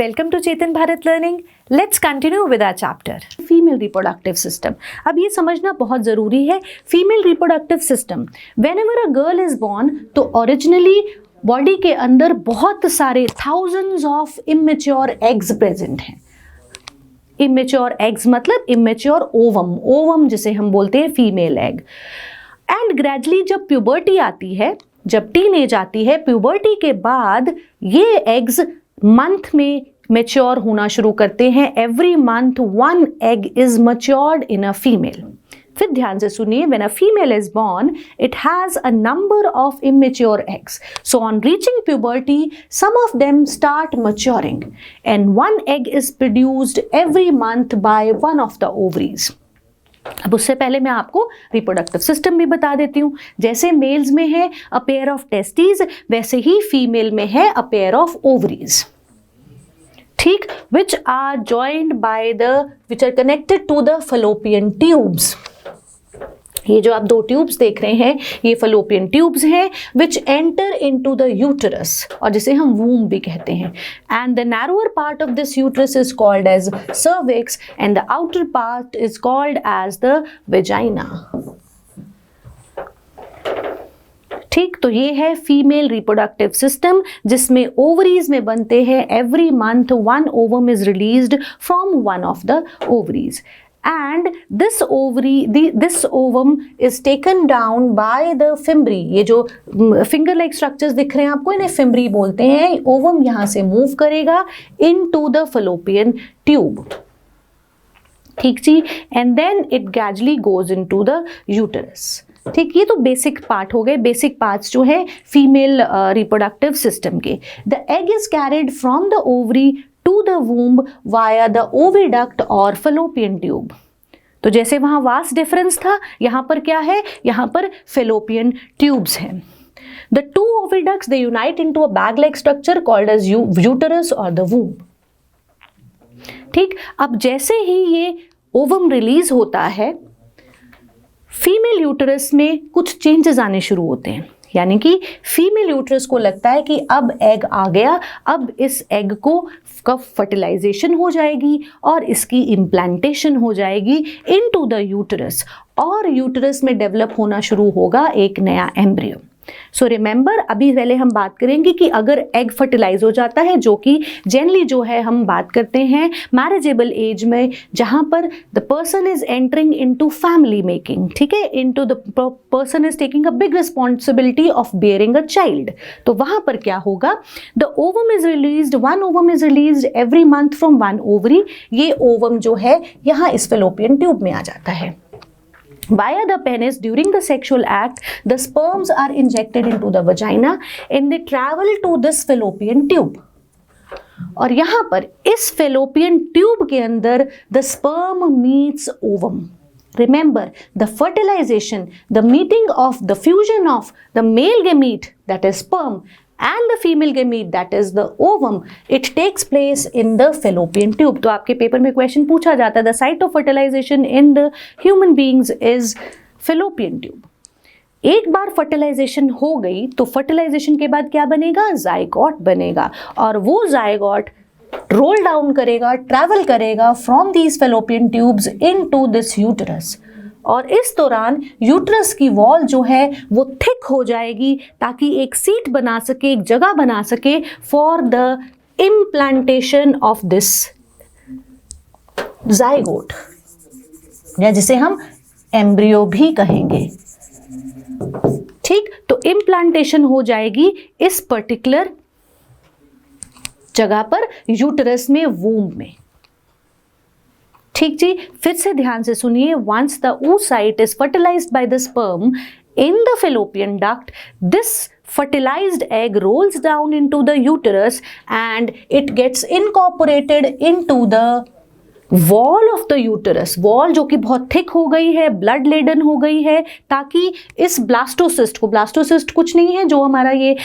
welcome to Chetan Bharat Learning. Let's continue with our chapter. Female reproductive system. अब ये समझना बहुत ज़रूरी है. Female reproductive system. Whenever a girl is born, तो originally body के अंदर बहुत सारे thousands of immature eggs present हैं. Immature eggs मतलब immature ovum. Ovum जिसे हम बोलते हैं female egg. And gradually जब puberty आती है, जब टीनेज आती है, प्यूबर्टी के बाद ये एग्स मंथ में मेच्योर होना शुरू करते हैं. Every month one egg is matured in a female. फिर ध्यान से सुनिए, when a female is born it has a number of immature eggs. So on reaching puberty some of them start maturing and one egg is produced every month by one of the ovaries. अब उससे पहले मैं आपको reproductive system भी बता देती हूँ. जैसे मेल्स में है अ पेयर ऑफ टेस्टीज, वैसे ही फीमेल में है अ पेयर ऑफ ओवरीज. ठीक, which are joined by which are connected to the fallopian tubes. ये जो आप दो ट्यूब्स देख रहे हैं ये फलोपियन ट्यूब्स हैं which enter into the uterus, और जिसे हम वूम भी कहते हैं. And the narrower part of this uterus is called as cervix and the outer part is called as the vagina. ठीक, तो ये है फीमेल रिप्रोडक्टिव सिस्टम जिसमें ओवरीज में बनते हैं. Every month one ovum is released from one of the ovaries. And this ovum is taken down by the fimbriae. ये जो finger like structures दिख रहे हैं आपको, इन्हें fimbriae बोलते हैं. ओवम यहाँ से मूव करेगा into the fallopian tube. ठीक जी, and then it gradually goes into the uterus. ठीक, ये तो बेसिक पार्ट हो गए, बेसिक पार्ट्स जो है फीमेल रिप्रोडक्टिव सिस्टम के. The egg is carried from the ovary to the womb via the oviduct or fallopian tube. तो जैसे वहां वास्ट डिफरेंस था, यहां पर क्या है, यहां पर fallopian tubes हैं. The two oviducts they unite into a bag-like structure called as uterus or the womb. ठीक, अब जैसे ही ये ओवम रिलीज होता है, फीमेल यूटरस में कुछ चेंजेस आने शुरू होते हैं. यानी कि फीमेल यूट्रस को लगता है कि अब एग आ गया, अब इस एग को कब फर्टिलाइजेशन हो जाएगी और इसकी इम्प्लांटेशन हो जाएगी इनटू द यूटरस, और यूटरस में डेवलप होना शुरू होगा एक नया एम्ब्रियो. सो रिमेंबर, अभी पहले हम बात करेंगे कि अगर एग फर्टिलाइज हो जाता है, जो कि जनरली जो है हम बात करते हैं मैरिजेबल एज में, जहां पर the person is entering into family making. ठीक है, into the person is taking a big responsibility of bearing a child. तो वहां पर क्या होगा, the ovum is released, one ovum is released every month from one ovary. ये ovum जो है यहाँ इस फेलोपियन ट्यूब में आ जाता है. Via the penis, during the sexual act, the sperms are injected into the vagina and they travel to this fallopian tube. और यहाँ पर इस fallopian tube के अंदर the sperm meets ovum. Remember, the fertilization, the meeting of the fusion of the male gamete, that is sperm, and the female gamete, that is the ovum, it takes place in the fallopian tube. तो आपके paper में question पूछा जाता है, the site of fertilization in the human beings is fallopian tube. एक बार fertilisation हो गई तो फर्टिलाइजेशन के बाद क्या बनेगा, जाइगोट बनेगा, और वो जाइगोट रोल डाउन करेगा, ट्रैवल करेगा from these fallopian tubes into this uterus. और इस दौरान यूट्रस की वॉल जो है वो थिक हो जाएगी ताकि एक सीट बना सके, एक जगह बना सके for the implantation of this zygote, या जिसे हम एम्ब्रियो भी कहेंगे. ठीक, तो इम्प्लांटेशन हो जाएगी इस पर्टिकुलर जगह पर, यूट्रस में, वूम्ब में. ठीक जी, फिर से ध्यान से सुनिए. Once the oocyte is fertilized by the sperm in the fallopian duct, this fertilized egg rolls down into the uterus and it gets incorporated into the wall of the uterus. Wall जो कि बहुत thick हो गई है, blood laden हो गई है, ताकि इस ब्लास्टोसिस्ट को, ब्लास्टोसिस्ट कुछ नहीं है जो हमारा ये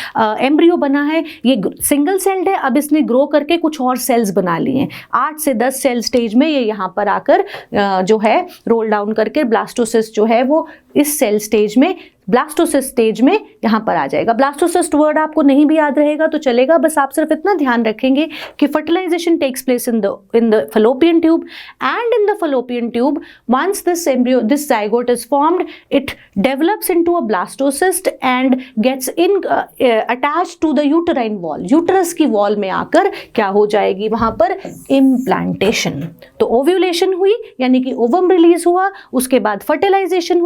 एम्ब्रियो बना है, ये सिंगल सेल्ड है. अब इसने ग्रो करके कुछ और सेल्स बना लिए हैं. 8 से 10 सेल स्टेज में ये यहाँ पर आकर जो है रोल डाउन करके ब्लास्टोसिस्ट जो है वो इस सेल स्टेज में ब्लास्टोसिस्ट स्टेज में यहाँ पर आ जाएगा। ब्लास्टोसिस्ट वर्ड आपको नहीं भी याद रहेगा तो चलेगा, बस आप सिर्फ इतना ध्यान रखेंगे कि fertilization takes place in the fallopian tube, and in the fallopian tube once this zygote is formed, it develops into a blastocyst and gets attached to the uterine wall, uterus की वॉल में आकर क्या हो जाएगी वहां पर implantation. तो ovulation हुई यानी कि ओवम रिलीज हुआ, उसके बाद फर्टिलाइजेशन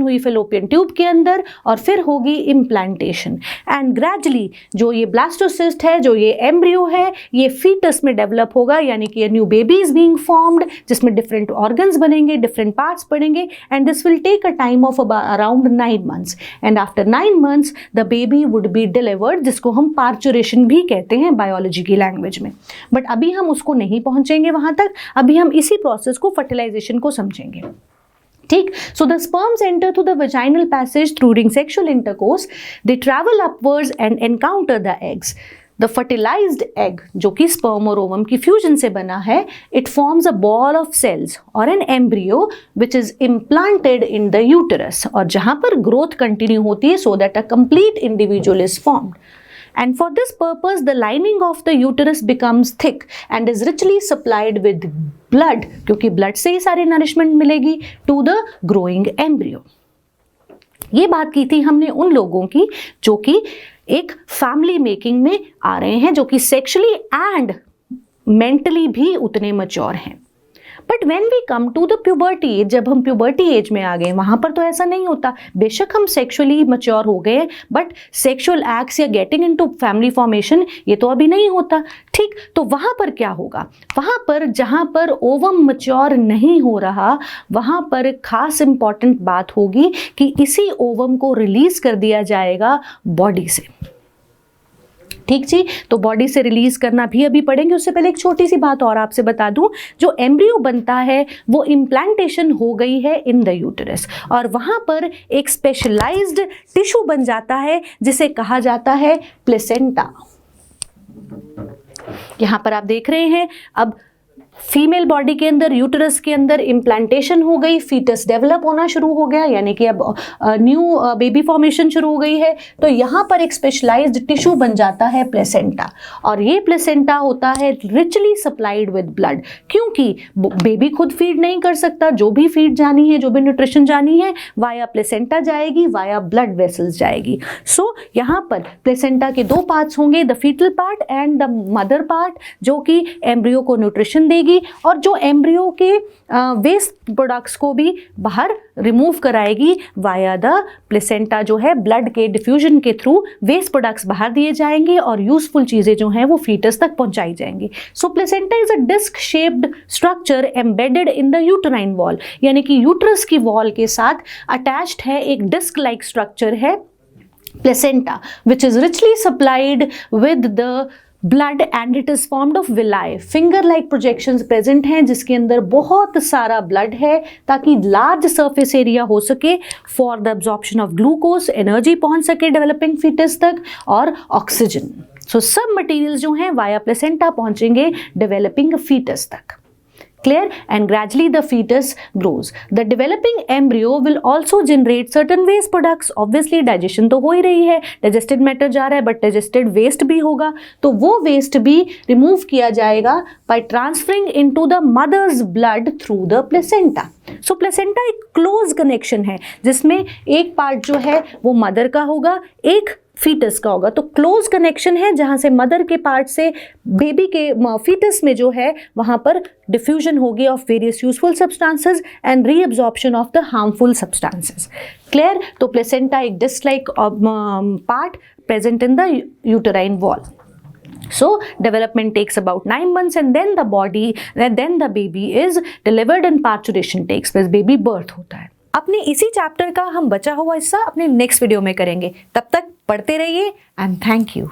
हुई fallopian ट्यूब के अंदर और फिर होगी इम्प्लांटेशन। एंड ग्रेजुअली जो ये ब्लास्टोसिस्ट है, जो ये एम्ब्रियो है, ये फीटस में डेवलप होगा, यानी कि new baby is being formed जिसमें डिफरेंट ऑर्गन्स बनेंगे, डिफरेंट पार्ट्स बनेंगे, and this will take a time of around 9 months, and after 9 months the baby would be delivered, जिसको हम पार्चुरेशन भी कहते हैं बायोलॉजी की लैंग्वेज में। बट अभी हम उसको नहीं पहुंचेंगे वहां तक, अभी हम इसी प्रोसेस को फर्टिलाइजेशन को समझेंगे। ठीक, so the sperms enter through the vaginal passage during sexual intercourse, they travel upwards and encounter the eggs. The fertilized egg जो कि स्पर्म और ओवम की फ्यूजन से बना है, it forms a ball of cells और an embryo which is implanted in the uterus, और जहां पर ग्रोथ कंटिन्यू होती है so that a complete individual is formed. And for this purpose, the lining of the uterus becomes thick and is richly supplied with blood, क्योंकि blood से ही सारी nourishment मिलेगी to the growing embryo। ये बात की थी हमने उन लोगों की जो कि एक फैमिली मेकिंग में आ रहे हैं, जो कि सेक्सुअली एंड मेंटली भी उतने मैच्योर हैं। But when we come to the puberty age, जब हम प्यूबर्टी एज में आ गए वहां पर तो ऐसा नहीं होता। बेशक हम सेक्सुअली मैच्योर हो गए, बट सेक्सुअल एक्ट्स या गेटिंग इनटू फैमिली फॉर्मेशन ये तो अभी नहीं होता। ठीक, तो वहां पर क्या होगा, वहां पर जहां पर ओवम मैच्योर नहीं हो रहा, वहां पर खास इंपॉर्टेंट बात होगी कि इसी ओवम को रिलीज कर दिया जाएगा बॉडी से। ठीक जी, तो बॉडी से रिलीज करना भी अभी पढ़ेंगे। उससे पहले एक छोटी सी बात और आपसे बता दूं, जो एम्ब्रियो बनता है वो इम्प्लांटेशन हो गई है इन द यूटरस, और वहां पर एक स्पेशलाइज्ड टिश्यू बन जाता है जिसे कहा जाता है प्लेसेंटा। यहां पर आप देख रहे हैं, अब फीमेल बॉडी के अंदर, यूटरस के अंदर इम्प्लांटेशन हो गई, फीटस डेवलप होना शुरू हो गया, यानी कि अब न्यू बेबी फॉर्मेशन शुरू हो गई है। तो यहाँ पर एक स्पेशलाइज्ड टिश्यू बन जाता है प्लेसेंटा, और ये प्लेसेंटा होता है रिचली सप्लाइड विद ब्लड, क्योंकि बेबी खुद फीड नहीं कर सकता। जो भी फीड जानी है, जो भी न्यूट्रिशन जानी है, वाया प्लेसेंटा जाएगी, वाया ब्लड वेसल्स जाएगी। सो यहाँ पर प्लेसेंटा के 2 पार्ट्स होंगे, the fetal part and the mother part, जो कि एम्ब्रियो को न्यूट्रिशन देगी और जो एम्ब्रियो के वेस्ट प्रोडक्ट्स को भी बाहर रिमूव कराएगी वाया द प्लेसेंटा। जो है ब्लड के डिफ्यूजन के थ्रू वेस्ट प्रोडक्ट्स बाहर दिए जाएंगे और यूजफुल चीजें जो हैं वो फीटस तक पहुंचाई जाएंगी। So placenta is a disc shaped structure embedded in the uterine wall, यानी कि यूटरस की वॉल के साथ अटैच्ड है एक डिस्क लाइक स्ट्रक्चर है placenta, which is richly supplied with the blood and it is formed of villi, finger like projections present हैं जिसके अंदर बहुत सारा ब्लड है ताकि लार्ज सरफेस एरिया हो सके for the absorption of glucose, energy पहुंच सके डेवलपिंग फीटस तक, और ऑक्सीजन। सो सब मटेरियल जो हैं वाया प्लेसेंटा पहुंचेंगे डेवलपिंग फीटस तक। Clear? And gradually the fetus grows. The developing embryo will also generate certain waste products. Obviously digestion तो हो ही रही है, digested matter जा रहा है, but digested waste भी होगा, तो वो waste भी remove किया जाएगा by transferring into the mother's blood through the placenta. So placenta एक close connection है जिसमें एक part जो है वो mother का होगा, एक फीटस का होगा। तो क्लोज कनेक्शन है जहां से मदर के पार्ट से बेबी के फीटस में जो है वहां पर डिफ्यूजन होगी of various useful substances and reabsorption of the harmful substances. Clear? तो प्लेसेंटा एक disc like part present in the uterine wall. So development takes about 9 months and then the baby is delivered and parturition takes place, baby birth होता है। अपने इसी chapter का हम बचा हुआ हिस्सा अपने नेक्स्ट वीडियो में करेंगे। तब तक पढ़ते रहिए एंड थैंक यू।